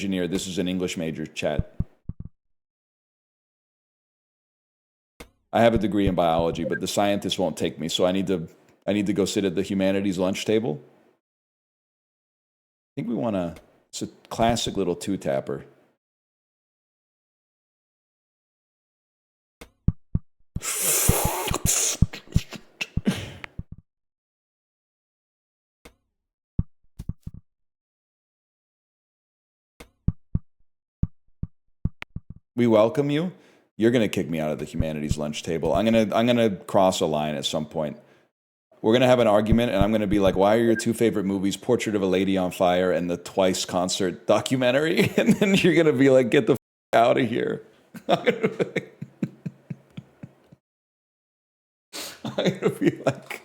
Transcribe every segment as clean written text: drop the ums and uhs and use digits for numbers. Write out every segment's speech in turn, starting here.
engineer. This is an English major, chat. I have a degree in biology, but the scientists won't take me, so I need to go sit at the humanities lunch table. I think we want to. It's a classic little two-tapper. We welcome you. You're gonna kick me out of the humanities lunch table. I'm gonna cross a line at some point. We're gonna have an argument, and I'm gonna be like, "Why are your two favorite movies Portrait of a Lady on Fire and the Twice concert documentary?" And then you're gonna be like, "Get the out of here." I'm gonna be like,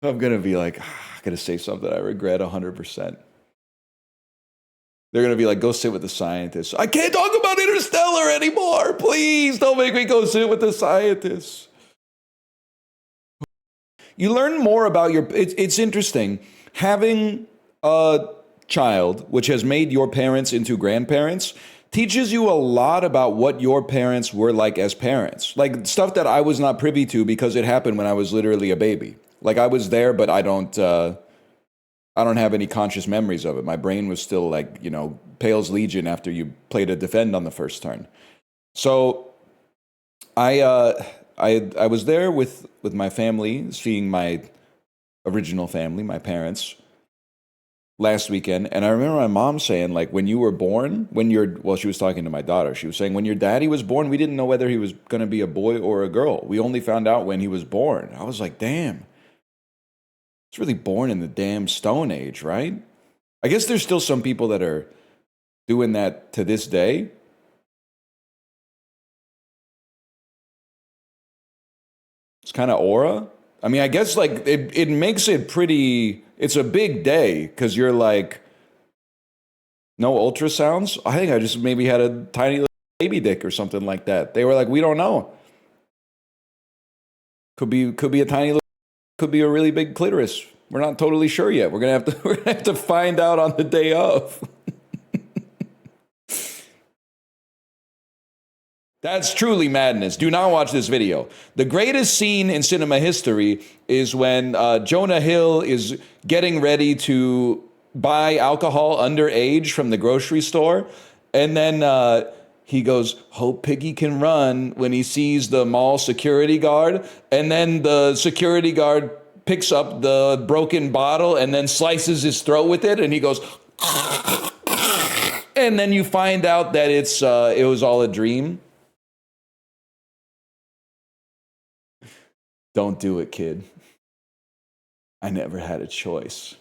I'm gonna say something I regret 100%. They're going to be like, go sit with the scientists. I can't talk about Interstellar anymore. Please don't make me go sit with the scientists. You learn more about it's interesting. Having a child, which has made your parents into grandparents, teaches you a lot about what your parents were like as parents. Like stuff that I was not privy to because it happened when I was literally a baby. Like I was there, but I don't have any conscious memories of it. My brain was still like, Pale's Legion after you played a defend on the first turn. So I was there with my family, seeing my original family, my parents, last weekend. And I remember my mom saying, like, when you were born, she was talking to my daughter. She was saying, when your daddy was born, we didn't know whether he was going to be a boy or a girl. We only found out when he was born. I was like, damn. It's really born in the damn Stone Age, right? I guess there's still some people that are doing that to this day. It's kind of aura. I mean, I guess like it makes it pretty, it's a big day because you're like, no ultrasounds? I think I just maybe had a tiny little baby dick or something like that. They were like, we don't know. Could be a tiny little, could be a really big clitoris. We're not totally sure yet. We're gonna have to find out on the day of. That's truly madness. Do not watch this video. The greatest scene in cinema history is when Jonah Hill is getting ready to buy alcohol underage from the grocery store, and then he goes, "Hope Piggy can run," when he sees the mall security guard, and then the security guard picks up the broken bottle and then slices his throat with it, and he goes, and then you find out that it was all a dream. Don't do it, kid. I never had a choice.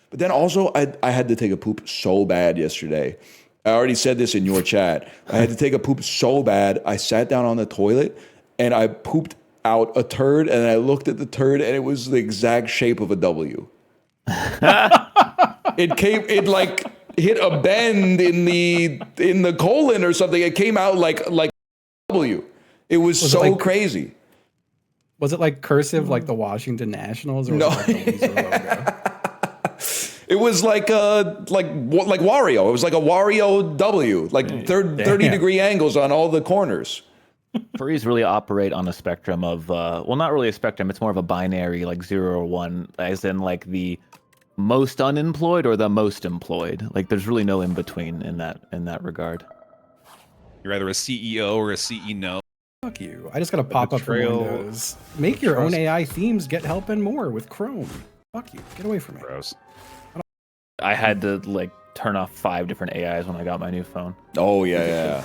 But then also, I had to take a poop so bad yesterday. I already said this in your chat. I had to take a poop so bad, I sat down on the toilet and I pooped out a turd, and I looked at the turd and it was the exact shape of a W. It like hit a bend in the colon or something. It came out like W. It was so like, crazy. Was it like cursive, like the Washington Nationals, or was no? It, like logo? It was like Wario. It was like a Wario W, like 30-degree angles on all the corners. Furries really operate on a spectrum of, well, not really a spectrum. It's more of a binary, like 0 or 1, as in like the most unemployed or the most employed. Like there's really no in between in that regard. You're either a CEO or a CEO. Fuck you. I just got to pop up from Windows. Make your own AI themes, get help and more with Chrome. Fuck you. Get away from me. Gross. I had to like turn off 5 different AIs when I got my new phone. Oh, yeah.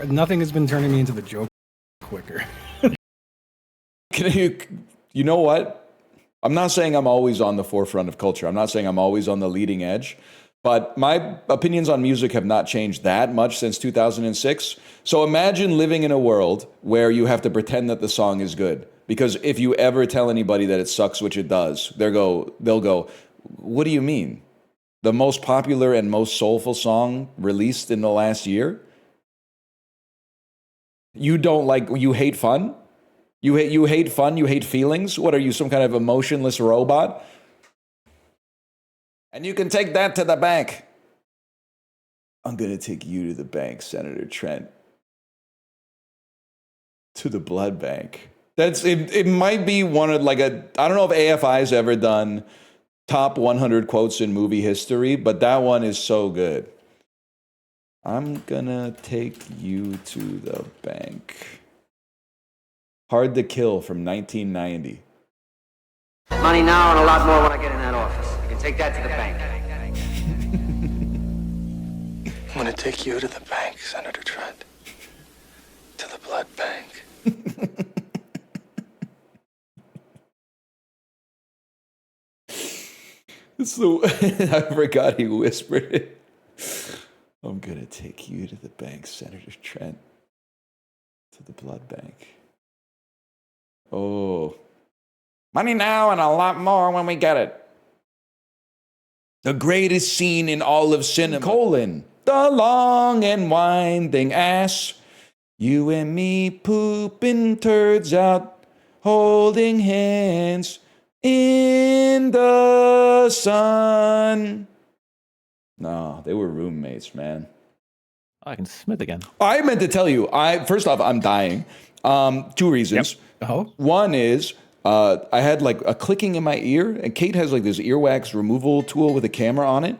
Nothing has been turning me into the joke quicker. You know what? I'm not saying I'm always on the forefront of culture. I'm not saying I'm always on the leading edge. But my opinions on music have not changed that much since 2006. So imagine living in a world where you have to pretend that the song is good. Because if you ever tell anybody that it sucks, which it does, they'll go, what do you mean? The most popular and most soulful song released in the last year? You hate fun? You hate fun? You hate feelings? What are you, some kind of emotionless robot? And you can take that to the bank. I'm going to take you to the bank, Senator Trent. To the blood bank. That's it. It might be one of I don't know if AFI's ever done top 100 quotes in movie history, but that one is so good. I'm gonna take you to the bank. Hard to Kill from 1990. Money now and a lot more when I get in that office. You can take that to the bank. I'm gonna take you to the bank, Senator Trent. To the blood bank. I forgot he whispered it. I'm gonna take you to the bank, Senator Trent. To the blood bank. Oh. Money now and a lot more when we get it. The greatest scene in all of cinema. Colon. The long and winding ass. You and me pooping turds out, holding hands in the sun. No, they were roommates, man. I can Smith again. I meant to tell you, first off, I'm dying. 2 reasons. Yep. Oh. One is I had like a clicking in my ear, and Kate has like this earwax removal tool with a camera on it.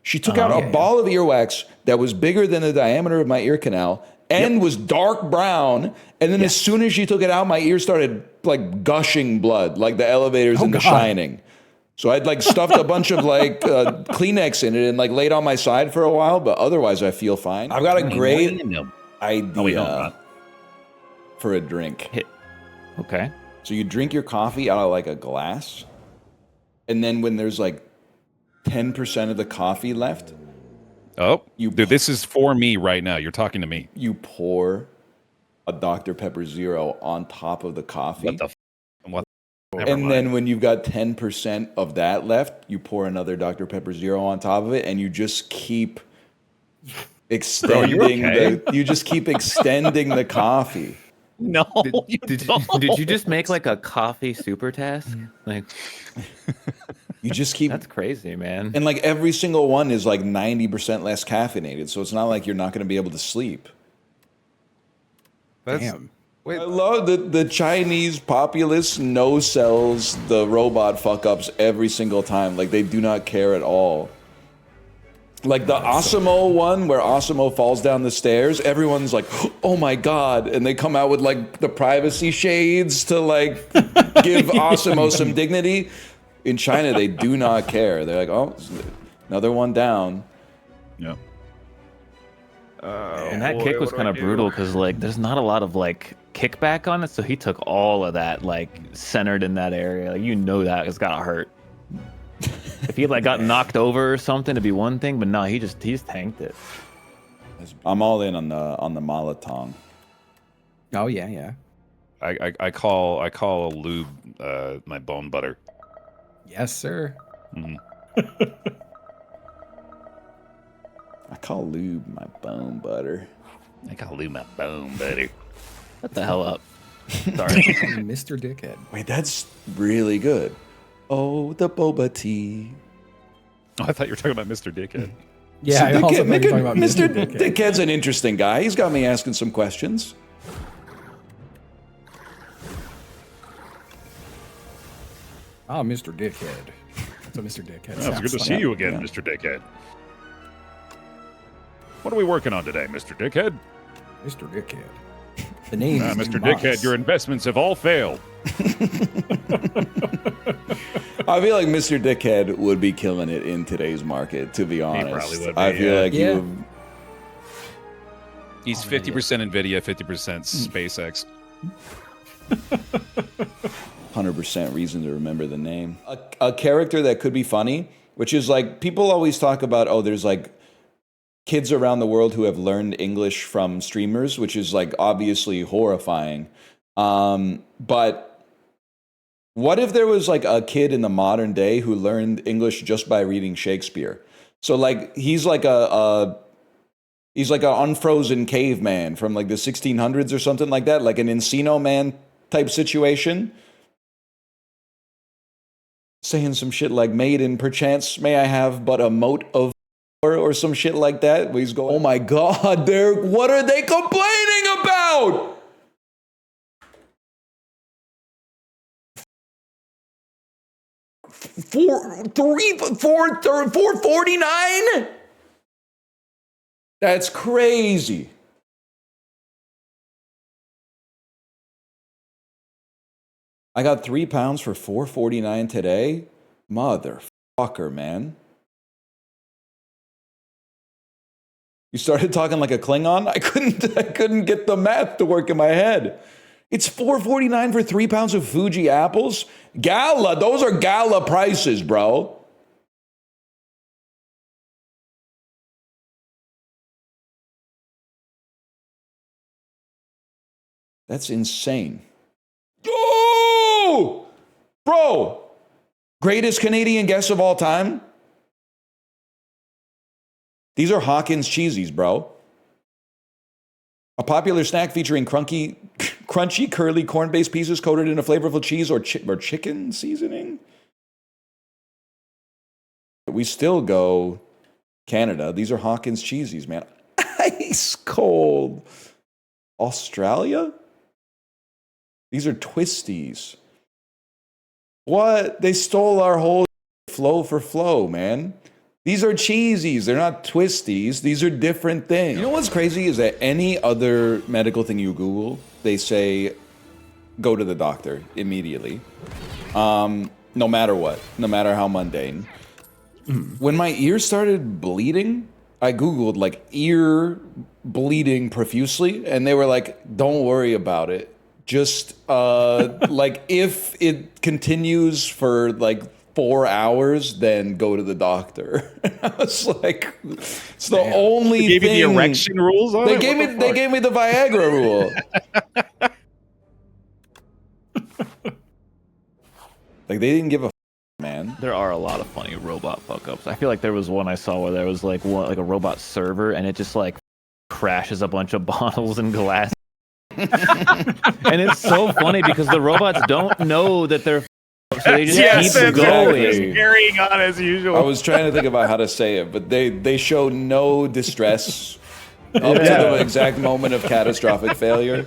She took out a ball of earwax that was bigger than the diameter of my ear canal and was dark brown. And then as soon as she took it out, my ear started like gushing blood, like the elevators in The Shining. So I'd like stuffed a bunch of like Kleenex in it and like laid on my side for a while, but otherwise I feel fine. I've got a great idea for a drink. Okay. So you drink your coffee out of like a glass, and then when there's like 10% of the coffee left, dude, this is for me right now. You're talking to me. you pour a Dr. Pepper Zero on top of the coffee. What the what? And then when you've got 10% of that left, you pour another Dr. Pepper Zero on top of it, and you just keep extending you just keep extending the coffee. No, Did you just make like a coffee super task? Like, You just keep that's crazy, man. and like every single one is like 90% less caffeinated, so it's not like you're not going to be able to sleep. Damn. I love that the Chinese populace no sells the robot fuck ups every single time. Like they do not care at all. Like the Osimo one where Osimo falls down the stairs, everyone's like, oh my God. And they come out with like the privacy shades to like give Osimo some dignity. In China, they do not care. They're like, oh, another one down. Yeah. And that kick was kind of brutal because like there's not a lot of like kickback on it, so he took all of that like centered in that area. Like, you know that it's gotta hurt. If he had like got knocked over or something, it'd be one thing, but no, he just tanked it. I'm all in on the Malatong. Oh yeah. I call lube my bone butter. Yes, sir. Mm-hmm. I call lube my bone butter. I call lube my bone butter. Shut the hell up. Sorry. Mr. Dickhead. Wait, that's really good. Oh, the boba tea. Oh, I thought you were talking about Mr. Dickhead. Yeah, I So also thought you were talking about Mr. Dickhead. Dickhead's an interesting guy. He's got me asking some questions. Oh, Mr. Dickhead. That's what Mr. Dickhead Oh, sounds it's good to like. see you again, Yeah. Mr. Dickhead. What are we working on today, Mr. Dickhead? Mr. Dickhead. The name is Mr. Dumas. Dickhead, your investments have all failed. I feel like Mr. Dickhead would be killing it in today's market, to be honest. probably would be, I feel yeah. like he Yeah. would. He's 50% NVIDIA, 50% SpaceX. 100% reason to remember the name. A character that could be funny, which is like, people always talk about, oh, there's like kids around the world who have learned English from streamers, which is like obviously horrifying. But what if there was like a kid in the modern day who learned English just by reading Shakespeare? So like he's like an unfrozen caveman from like the 1600s or something like that, like an Encino Man type situation. saying some shit like, maiden, perchance may I have but a mote of or some shit like that. Where he's going, oh my God, what are they complaining about? $449? That's crazy. I got 3 pounds for $4.49 today. Motherfucker, man. You started talking like a Klingon? I couldn't get the math to work in my head. It's $4.49 for 3 pounds of Fuji apples? Gala, those are gala prices, bro. That's insane. Oh! Bro! Greatest Canadian guess of all time? These are Hawkins cheesies, bro. A popular snack featuring crunchy, curly corn-based pieces coated in a flavorful cheese or chicken seasoning. We still go Canada. These are Hawkins cheesies, man. Ice cold. Australia? These are twisties. What? They stole our whole flow for flow, man. These are cheesies. They're not twisties. These are different things. You know what's crazy is that any other medical thing you Google, they say, go to the doctor immediately. No matter what, no matter how mundane. When my ear started bleeding, I Googled like ear bleeding profusely, and they were like, don't worry about it. Just like if it continues for like 4 hours, then go to the doctor. I was like, it's the only thing. They gave you the erection rules on they it? They gave me the Viagra rule. Like they didn't give a man. There are a lot of funny robot fuck-ups. I feel like there was one I saw where there was like a robot server, and it just like crashes a bunch of bottles and glass. And it's so funny because the robots don't know that they're so they just keep going. Carrying on as usual. I was trying to think about how to say it, but they show no distress up to the exact moment of catastrophic failure.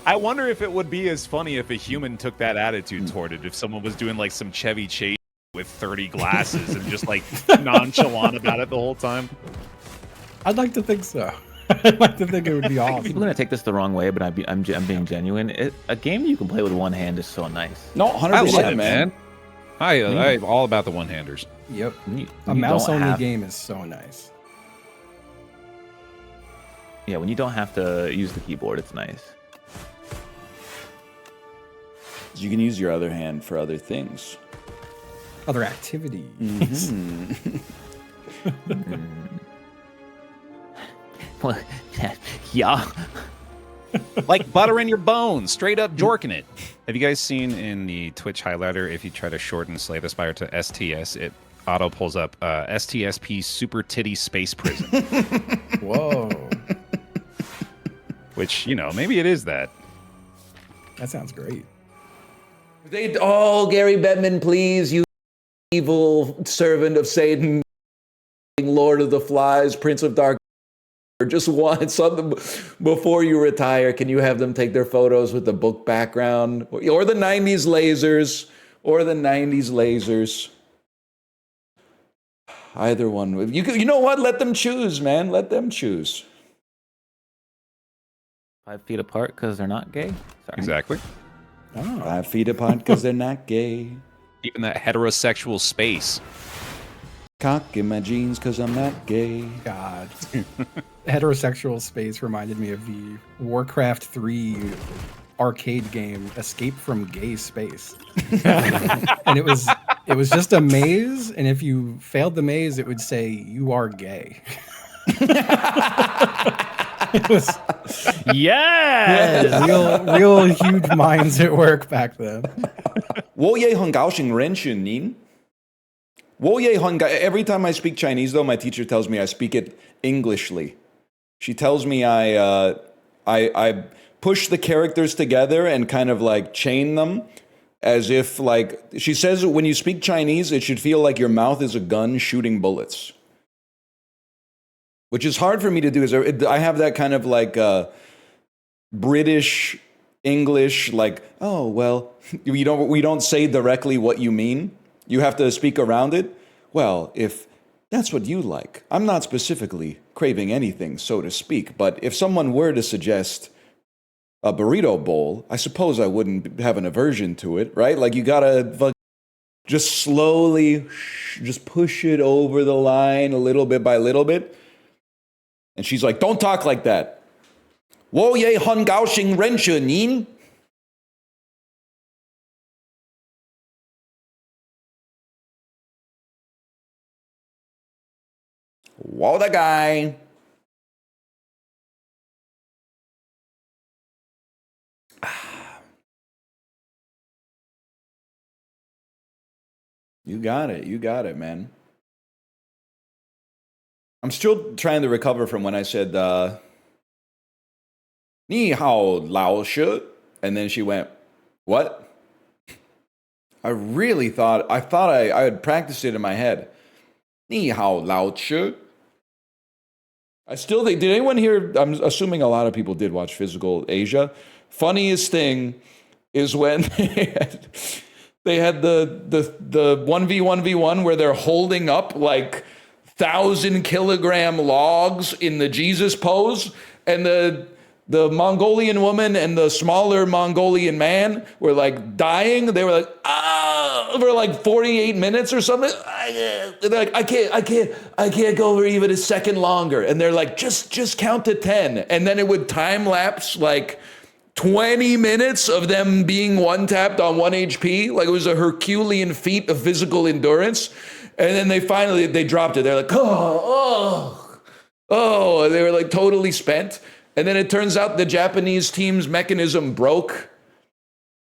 I wonder if it would be as funny if a human took that attitude toward it. If someone was doing like some Chevy Chase with 30 glasses and just like nonchalant about it the whole time. I'd like to think so. I'd like to think it would be awesome. People are gonna take this the wrong way, but I'm being genuine. A game you can play with one hand is so nice. No, 100%, I love it, man. I'm all about the one-handers. Yep. You A mouse-only don't game is so nice. Yeah, when you don't have to use the keyboard, it's nice. You can use your other hand for other things. Other activities. Well, yeah. Like butter in your bones, straight up jorking it. Have you guys seen in the Twitch highlighter, if you try to shorten Slay the Spire to STS, it auto pulls up STSP Super Titty Space Prison. Whoa. Which, you know, maybe it is that. That sounds great. Gary Bettman, please, you evil servant of Satan, Lord of the Flies, Prince of Dark. Just want something before you retire. Can you have them take their photos with the book background or the 90s lasers Either one. You know what? Let them choose, man. Let them choose. 5 feet apart because they're not gay. Sorry. Exactly. Oh. 5 feet apart because they're not gay. Even that heterosexual space. Cock in my jeans because I'm not gay. God. Heterosexual space reminded me of the Warcraft 3 arcade game Escape from Gay Space. And it was just a maze, and if you failed the maze, it would say you are gay. It was real huge minds at work back then. 我也很高兴认识您. 我也很高. Every time I speak Chinese, though, my teacher tells me I speak it Englishly. She tells me I push the characters together and kind of like chain them, as if like she says when you speak Chinese, it should feel like your mouth is a gun shooting bullets, which is hard for me to do. Is I have that kind of like British English, like, oh well, we don't say directly what you mean. You have to speak around it. Well, if that's what you like, I'm not specifically craving anything, so to speak. But if someone were to suggest a burrito bowl, I suppose I wouldn't have an aversion to it, right? Like you gotta just slowly, just push it over the line a little bit by little bit. And she's like, "Don't talk like that." 我也很高兴认识您。我的 guy. You got it, man. I'm still trying to recover from when I said, 你好老师, and then she went, what? I thought I had practiced it in my head. 你好老师. I still think, did anyone hear, I'm assuming a lot of people did watch Physical Asia. Funniest thing is when they had the 1v1v1 where they're holding up like 1,000-kilogram logs in the Jesus pose, and the Mongolian woman and the smaller Mongolian man were like dying. They were like, for like 48 minutes or something. They're like, I can't go for even a second longer. And they're like, just count to 10. And then it would time lapse like 20 minutes of them being one tapped on 1 HP. Like it was a Herculean feat of physical endurance. And then they dropped it. They're like, oh. They were like totally spent. And then it turns out the Japanese team's mechanism broke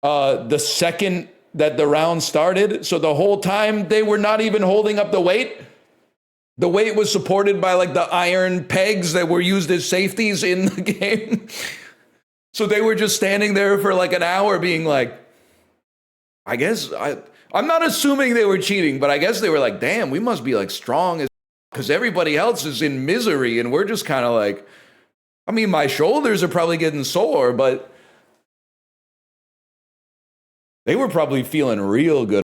the second that the round started. So the whole time they were not even holding up the weight. The weight was supported by like the iron pegs that were used as safeties in the game. So they were just standing there for like an hour being like, I'm not assuming they were cheating, but I guess they were like, damn, we must be like strong as because everybody else is in misery and we're just kind of like, I mean, my shoulders are probably getting sore, but they were probably feeling real good